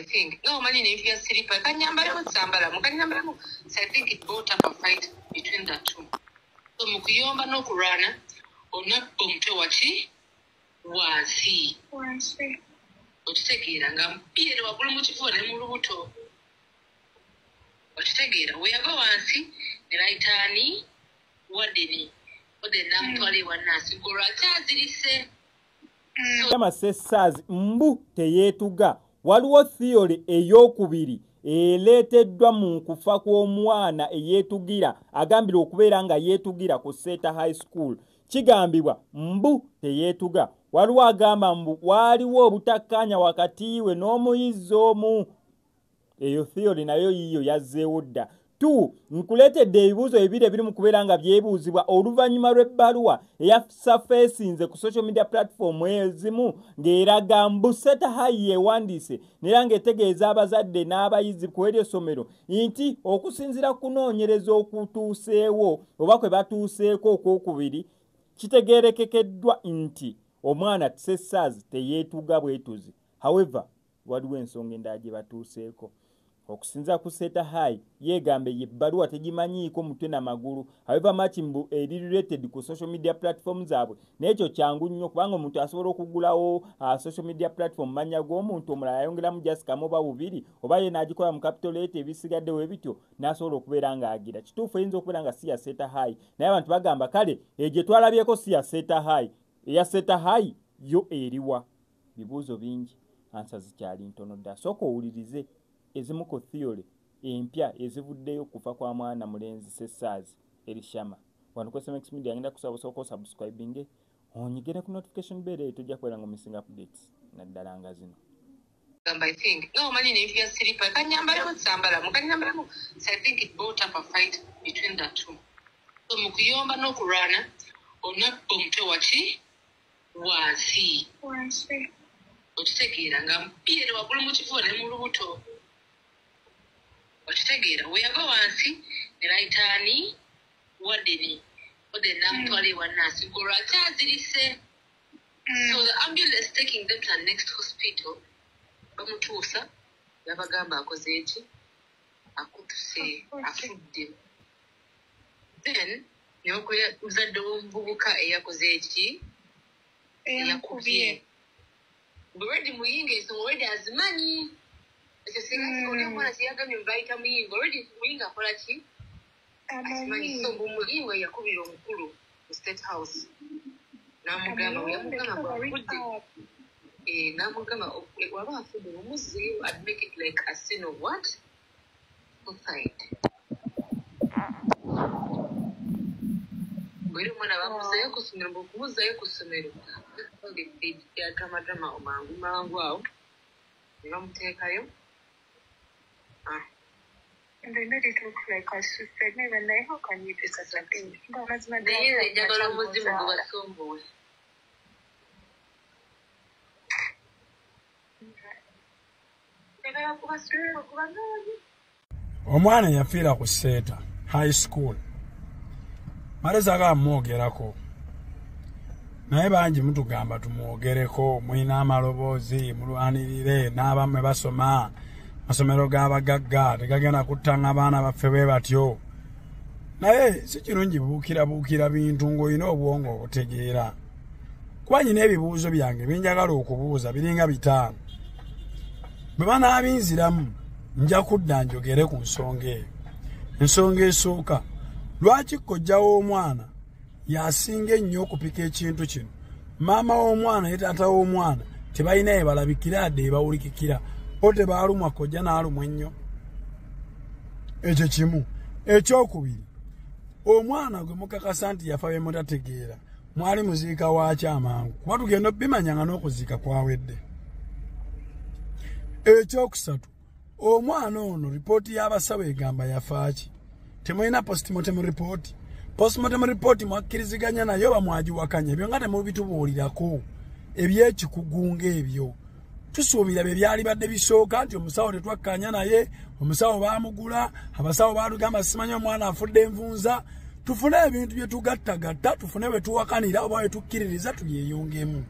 I think. No money if you sleep. I can't remember. So I think it brought up a fight between the two. So mukuyomba no kurana ona pomte wachi wasi. Otutegeera nga mpire wagulu mu kifo ne mu lubuto. Otutegeera we yago wansi ne laitani wadeni ode namtwali wanasi gora chazirise. Kama sessazi mbu teyetuga waliwo theory eyokubiri eleteddwa mu kufa kw'omwana eyetugira agambira okubeera nga yetugira ku Seta High School kigambibwa mbu teyetuga waliwo agamba mbu waliwo obutakkaanya wakati we n'omuyizi omu eyo theory nayo yiyo yazzeewo dda tu nkuleetedde ebibuuzo ebiri ebiri mu kubeera nga byebuuzibwa oluvannyuma lw'ebbaluwa eyasurfacinze ku social media platform ezimu ng'eraga mbu Seta High yeewandiise neera ng'etegeeza abazadde n'abayizi ku eryo essomero nti okusinziira ku kunoonyereza okutuuseewo oba kwe batuuseeko okwokubiri kitegeerekekeddwa nti omwana Sessazi teyeetuga bwetuzi. However, waliwo ensonga endala gye batuuseeko. Okusinza ku Seta High yegambe yebbaluwa tegimanyiiko mutwe na magulu. However much mbu related ku social media platforms zaabwe n'ekyo kyangu nnyo kubanga omuntu asobola okugulawo social media platform manya g'omuntu omulala ayongeramu just kamu oba bubiri oba ye n'agikola mu capital letter ebisigaddewo ebityo n'asobola okubeera ng'agira. Kituufu eyinza okubeera nga si ya Seta High naye abantu bagamba kale egye twalabyeko si ya Seta High eya Seta High yo eriwa. Bibuuzo bingi ansa zikyali ntono dda. Sooka owulirize ezimu ku theory empya ezivuddeyo kufa kwa mwana mulenzi Sessazi Elishama. Wano kwa SMX Media ngenda kusaba soko subscribing onyigere ku notification bell tujja kwera ngo missing updates naddala nga zino. I think no money if you sleep. I can't remember. So I think it brought up a fight between the two. So mukuyomba no kurana ona pomte wachi wasi. Otutegeera nga mpire wagulu mu kifo ne mu lubuto. Otutegeera we yago wansi ne laitani wadeni ode namtwali wanasi gora chazirise. So the ambulance taking them to the next hospital bamutuusa yabagamba akoze eki akutuse afudde. Then nyokoya muzadde w'omuvubuka eyakoze eki yakubye already muyinga is already azimanyi ekisinga kone mwana kiyagamye mbayita muyinga already muyinga akola ki azimanyi so muyinga yakubira omukulu mu State House namugamba yamugamba bwafudde namugamba waba afudde mumuzi I'd make it like a scene of what suicide. Bwere mwana bamuzayo ku ssomero mbokumuzayo ku ssomero ya drama mangu awo ne bamuteekayo. And they made it look like a suicide. Maybe like, how can you do such a thing? Naye njagala omuzimu gubasombowe. Njagala kubasombowe kubanoonyi. Omwana yafiira ku Seta High School. Maleza agamwogerako. Naye bangi mutugamba tumwogereko mwina amaloboozi mulwanirire n'abammwe basoma masomero g'abagagga tegagenda kuttanga abaana baffe bwe batyo. Naye si kirungi buukira bintu ng'olina obwongo obutegeera. Kuba nyina ebibuuzo byange binjagala okubuuza biringa 5. Bwe banaabinziramu nja kudda njogere ku nsonga eyo. Ensonga esooka lwaki kojja w'omwana yasinga ennyo okupika ekintu kino. Maama w'omwana ne taata w'omwana tebalina ye balabikira adde ebawulikikira o tebaalumwa kojja n'alumwa ennyo. Ekyo kimu. Ekyokubiri omwana gwe mukakasa nti yafa bye mutategeera mwali muziika waaki amangu kuba tugenda obimanyanga n'okuziika kwawedde. Ekyokusatu omwana ono ripooti y'abasawo egamba yafaaki. Temulina postmortem report. Postmortem report mwakkiriziganya nayo bamwagiwakanya ebyo nga temubitubuulirako ebyekikugunga ebyo. Tusuubira bye byali badde bisooka nti omusawo tetwakkanya naye omusawo baamugula abasawo baalugamba simanyi omwana afudde envunza. Tufune ebintu bye tugattagatta tufune bwe tuwakanira oba bwe tukkiririza tubyeyongemu.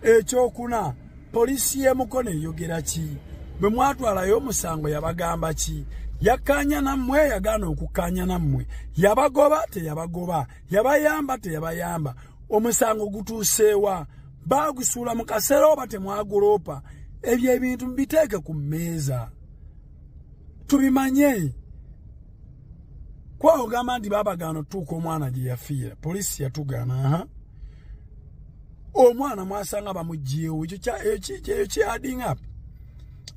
Ekyokuna poliisi y'e Mukono eyogera ki? bwe mwatwalayo omusango yabagamba ki yakanya nammwe yagaana okukanya nammwe yabagoba teyabagoba yabayamba teyabayamba omusango gutuuseewa bagusuula mu kaseera oba temwaguloopa ebyo ebintu mbiteeke ku mmeeza tubimanye kwa ogamba nti babagaana otuuka omwana gye yafiira poliisi yatugaana omwana mwasanga bamugyewo ekyo kyading up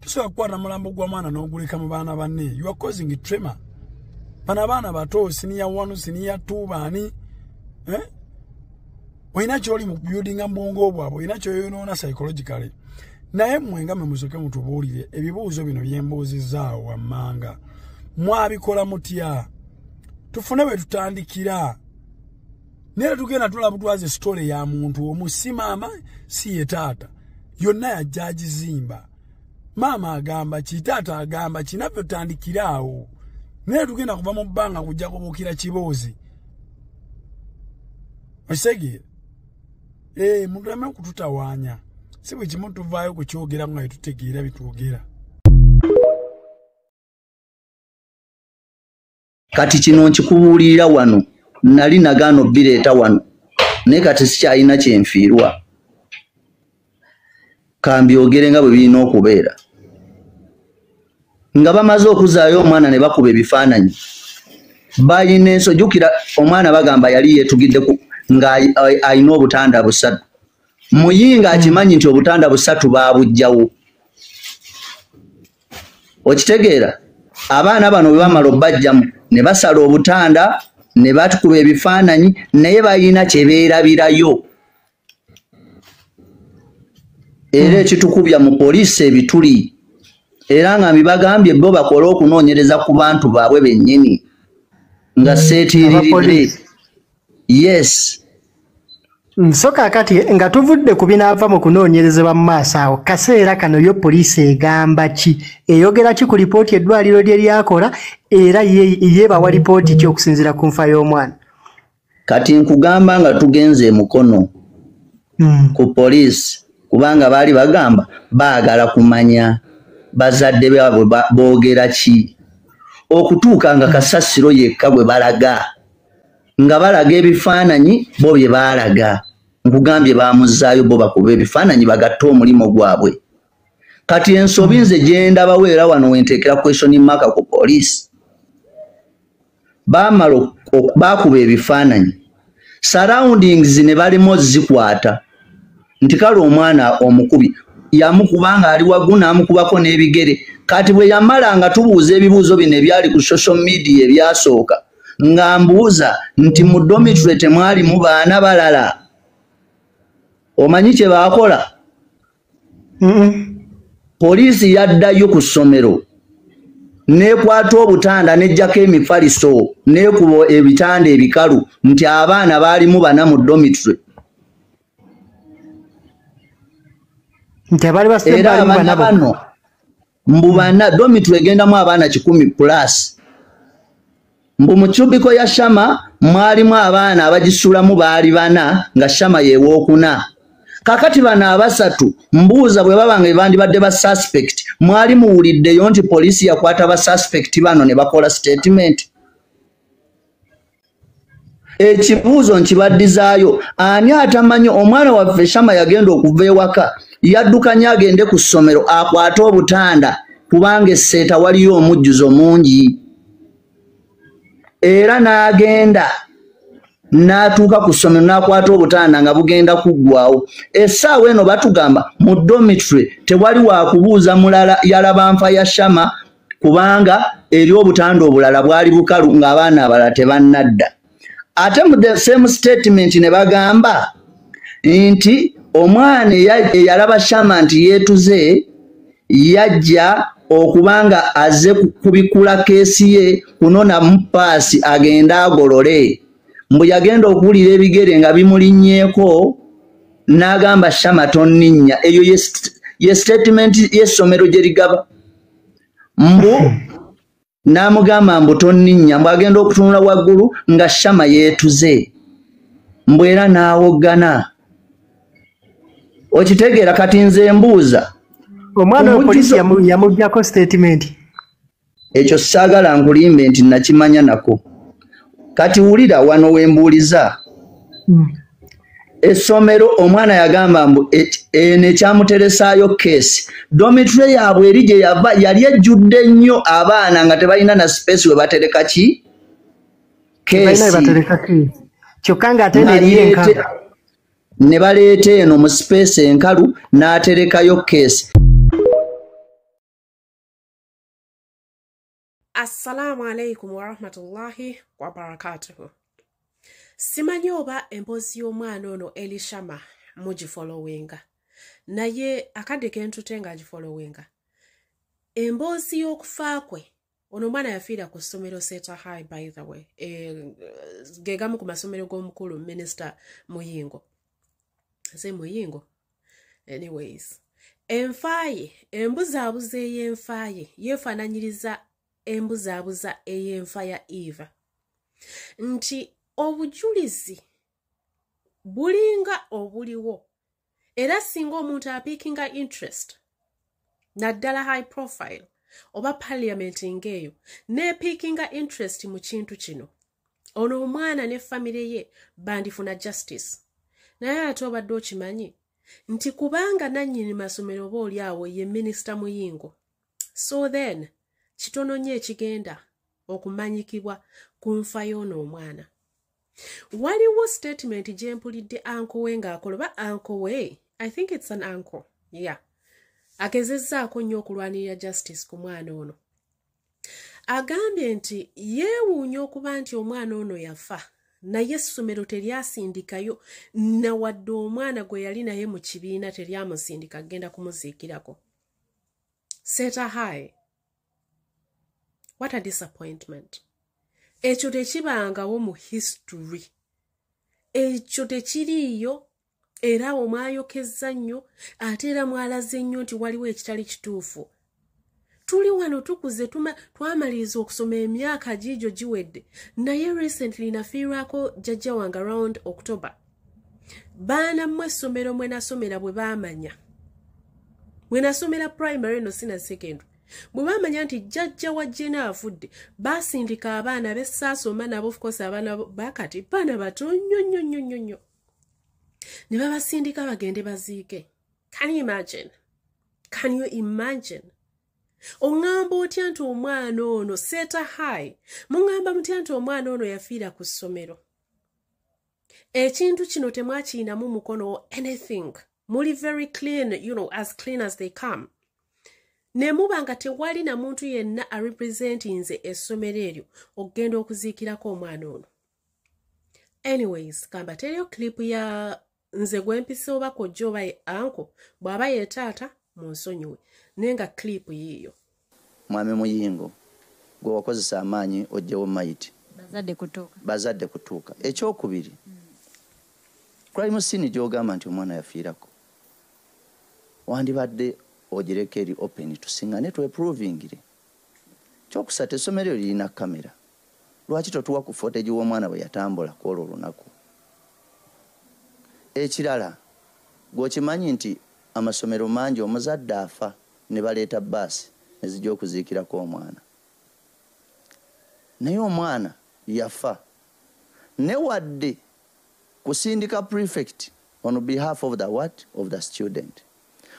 tusobola kukwata mulambo gwa mwana n'oguleka mu baana banne you are causing tremor bana abaana bato siniya 1 siniya 2 baani oyina kyoli mu buildinga mbwongo bwabwe oyina kyoyonoona psychologically naye mmwe nga musoke mutubuulire ebibuuzo bino byembuuzizaawo wammanga mwabikola mutya tufune bwe tutandikira naye tugenda tulaba twaze story ya muntu omusimama si ye taata yonna yajja agizimba mama agamba ki taata agamba kinaffe tutandikiraawo naye tugenda kuva mu bbanga kujja kubuukira kiboozi osegere muleme okututawaanya si bwe kimu tuvaayo ku kyogera nga tutegeera bitwogera kati kino nkikubuulirira wano nali nagaano bireeta wano naye kati sikyalina kyenfiirwa kambyogere nga bwe birina okubeera nga bamaze okuzaayo omwana ne bakuba ebifaananyi bayina ensojjukira omwana bagamba yali yeetugidde nga ayina obutanda busatu muyinga akimanyi nti obutanda busatu baabujjawo okitegeera abaana bano bwe bamala obbajjamu ne basala obutanda ne batukuba ebifaananyi naye balina kye beerabirayo era ekitukubya mu poliisi ebituli era nga mbibagambye bo bakole okunoonyereza ku bantu baabwe bennyini nga seetiiriridde yes nsoka kati nga tuvudde ku binaava mu kunoonyerezebwa mu maaso awo kaseera kano yo poliisi egamba ki eyogera ki ku lipooti eddwaliro lye lyakola era yeebawa lipooti ki okusinziira ku nfa y'omwana kati nkugamba nga tugenze emukono ku poliisi kubanga baali bagamba baagala kumanya bazadde baabwe boogera ki okutuuka nga kasasiro yekka bwe balaga nga balaga ebifaananyi bo bye baalaga nkugambye baamuzaayo bo bakuba ebifaananyi bagatte omulimu gwabwe kati ensobi nze gye ndabawo era wano wenteekera question mark ku poliisi baamala baakuba ebifaananyi surroundings ne balimo zikwata nti kale omwana omukubi yamukuba nga ali waggulu n'amukubako n'ebigere kati bwe yamala nga tubuuza ebibuuzo bino ebyali ku social media ebyasooka nga mbuuza nti mu dormitory temwali mu baana balala omanyi kye baakola poliisi yaddayo ku ssomero neekwata obutanda nejjako emifaliso neekuba ebitanda ebikalu nti abaana baalimu bana mu dormitory era abaana bano mbu bana dormitory egendamu abaana 100 plus mbu mu kyubiko ya Shama mwalimu abaana abagisulamu baali bana nga Shama yeewookuna kakati bano abasatu mbuuza bwe babanga bandibadde ba suspect mwali muwuliddeyo nti poliisi yakwata ba suspect bano ne bakola statement ekibuuzo nkibaddizaayo ani atamanyi omwana waffe Shama yagenda okuva ewaka yaddukanya agende ku ssomero akwate obutanda kubanga esseeta waliyo omujjuzo mungi era n'agenda n'atuuka ku ssomero n'akwata obutanda nga bugenda kuggwawo essaawa eno batugamba mu dormitory tewali wakubuuza mulala yalaba nfa ya Shama kubanga eri obutanda obulala bwali bukalu ng'abaana abalala tebannadda ate mu the same statement ne bagamba nti omwana eyalaba Shama nti yeetuze yajja okubanga azze kubikula keesi ye kunona mupaasi agenda agolole mbu yagenda okuwulira ebigere nga bimulinnyeeko n'agamba Shama tonninnya eyo ye statement y'essomero gye ligaba mbu n'amugamba mbu tonninnya mbu agenda okutunula waggulu nga Shama yeetuze mbu era n'awoggana okitegeera kati nze mbuuza omwana wa poliisi yamugyako statement. Ekyo saagala nkulimbe nti nakimanya nako. Kati wulira wano wembuuliza. Essomero omwana yagamba mbu ene kyamuteresaayo keesi. Dormitory yaabwe eri gye yava yali ejjudde nnyo abaana nga tebalina na space we batereka ki? Keesi. Kyokka ng'ate neriyo enkalu. Ne baleeta eno mu space enkalu n'aterekayo keesi. Assalamu alaikum wa rahmatullahi wa barakatuhu. Simanyi oba emboozi y'omwana ono Elishama mugifollowinga. Naye akadde kentute nga agifollowinga. Emboozi y'okufa kwe ono omwana yafiira ku ssomero Seta High by the way. Gegamu ku masomero g'omukulu Minister Muyingo. Ase Muyingo. Anyways. Enfaaye, embuzaabuza ey'enfaaye yeefaananyiriza embuzaabuza ey'enfa ya Eva. Nti obujulizi bulinga obuliwo. Era singa omuntu apiikinga interest naddala high profile oba parliament ng'eyo neepiikinga interest mu kintu kino, ono omwana ne famire ye bandifuna justice. Naye ate obadde okimanyi nti kubanga nannyini masomero oba oli awo ye Minisita Muyingo, so then kitono nnyo ekigenda okumanyikibwa ku nfa y'ono omwana. Waliwo statement gye mpulidde uncle we ng'akola, oba uncle we, I think it's an uncle, yeah. Agezezzaako nnyo okulwanirira justice ku mwana ono. Agambye nti yeewuunya okuba nti omwana ono yafa, naye essomero teryasindikayo na wadde omwana gwe yali naye mu kibiina teryamusindika kugenda kumuziikirako. Seta High. What a disappointment. Ekyo tekibangawo mu history. Ekyo tekiriiyo era omwayokezza nnyo ate era mwalaze nnyo nti waliwo ekitali kituufu. Tuli wano tukuze twamaliriza okusoma emyaka giigyo giwedde, naye recently nafiirwako jjajja wange around October. Baana mmwe essomero mwe nasomera bwe baamanya. Mwe nasomera primary no sina secondary. Bwe baamanya nti jjajja wa Jena afudde, basindika abaana bessaasoma nabo, of course abaana bakati baana bato nnyo. Ne babasindika bagende baziike. Can you imagine? Can you imagine? Ongamba otya nti omwana ono Seta High, mungamba mutya nti omwana ono yafiira ku ssomero. Ekintu kino temwakiinamu mukono or anything. Muli very clean, you know, as clean as they come. Ne muba nga tewali na muntu yenna a representinze essomero eryo okugenda okuziikirako omwana ono. Anyways, kamba teriyo clip ya nze gwempise oba kojja oba ye anko bw'aba ye taata munsonyiwe nenga clip yiyo. Mwami Muyingo gwe wakozesa amaanyi ojjewo mayiti bazadde kutuuka. Ekyokubiri crime scene gy'ogamba nti omwana yafiirako wandibadde ogireka eri open tusingane tweprovingire. Kyokusatu essomero lirina kamera. Lwaki totuwa ku footage w'omwana bwe yatambula kwolwo olunaku? Ekirala gwokimanyi nti amasomero mangi omuzadde afa ne baleeta baasi ezijja okuziikirako omwana. Naye omwana yafa ne wadde kusindika prefect on behalf of the what? Of the student.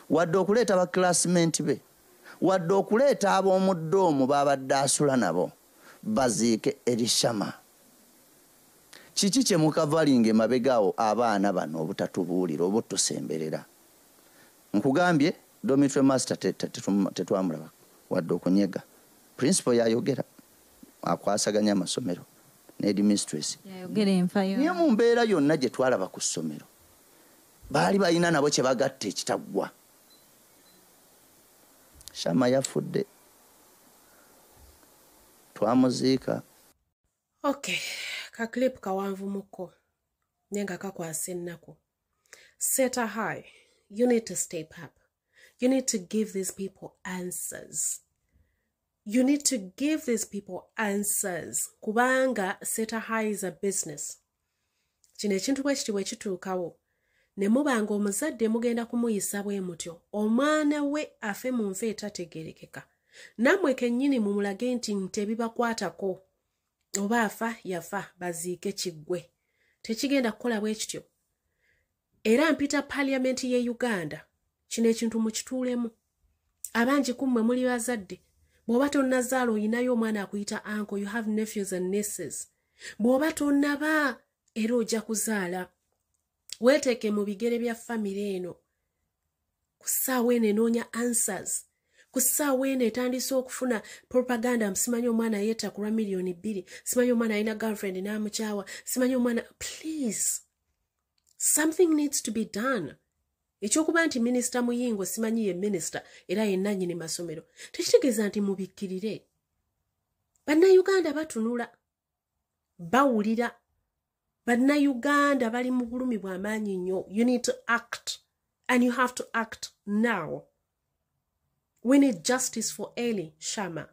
Wadde okuleeta ba classmate be, wadde okuleeta ab'omuddoomu babadde asula nabo baziike Elishama. Kiki kye mukavalinga emabegaawo abaana bano obutatubuulira obutusemberera? Nkugambye dormitory master tetwamulaba wadde okunyega. Principal yayogera akwasaganya amasomero ne headmistress yayogera enfa yo. Niye mu mbeera yonna gye twalaba ku ssomero baali balina nabo kye bagatta ekitaggwa. Shama yafudde twamuziika. Okay, ka clip kawanvu muko nenga kakwasa ennaku. Seta High, you need to step up. You need to give these people answers. You need to give these people answers. Kubanga Seta High is a business. Kino ekintu bwe kiti bwe kituukawo ne mubanga omuzadde mugenda kumuyisa bwe mutyo omwana we afe mu nfe etategerekeka nammwe kennyini mumulage nti tebibakwatako oba afa yafa baziike kiggwe tekigenda kukola bwe kityo era mpita paliamenti ye Uganda kino ekintu mukituulemu abangi kummwe muli bazadde bw'oba tonnazaala oyinayo omwana akuyita uncle you have nephews and nieces bw'oba tonnaba era ojja kuzaala weeteeke mu bigere bya famire eno ku ssaawa eno enoonya answers ku ssaawa eno etandise okufuna propaganda simanyi omwana yeeta kulwa $2,000,000 simanyi omwana alina girlfriend n'amukyawa simanyi omwana please something needs to be done ekyokuba nti minisita Muyingo simanyi ye minisita era yennannyini masomero tekitegeeza nti mubikkirire bannayuganda batunula bawulira bannayuganda bali mu bulumi bw'amaanyi nnyo you need to act and you have to act now we need justice for Eli Shama